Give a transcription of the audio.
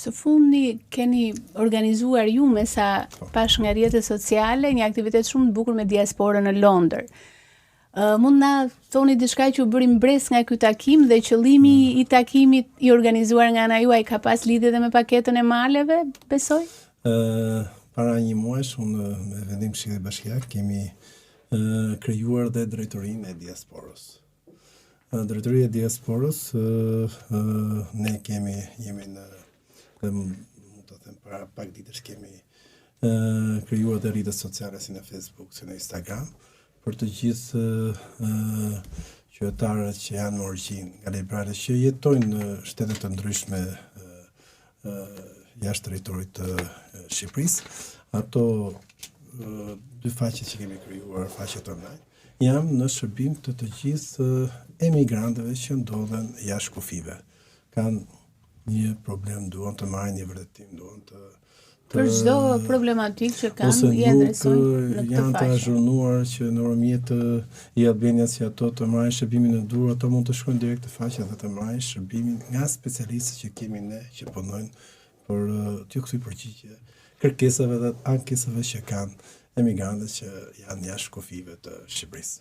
Së fundi keni organizuar ju me sa pash nga rrjetet sociale një aktivitet shumë të bukur me diasporën në Londër. Mund na thoni diçka që u bëri mbres nga ky takim dhe qëllimi i takimit i organizuar nga ana juaj ka pas lidhje dhe me paketën e maleve, besoj? Para një muash unë me vendim Këshillit Bashkiak kemi krijuar dhe drejtorinë e diasporës. Drejtoria e diasporës ne jemi në mund të them para pak ditësh kemi krijuar dhe rrjetet sociale si në Facebook, si në Instagram, për të gjithë qytetarët që janë në origjinë nga Librare që jetojnë në shtete të ndryshme jashtë territorit të Shqipërisë. Ato dy faqe që kemi krijuar, faqet online, jam në shërbim të gjithë emigrantëve që ndodhen jashtë kufive. Kanë një problem, duan të marrin një vërtetim, duan të për çdo problematikë që kanë ose i adresojnë në këtë janë të faqe. azhurnuar që në orëmjet i Albanias si ato të marrin shërbimin në dur, ato mund të shkojnë direkt të faqja dhe të marrin shërbimin nga specialistët që kemi ne që punojnë për t'ju kthyr përgjigje kërkesave dhe ankesave që kanë emigrantët që janë jashtë kufive të Shqipërisë.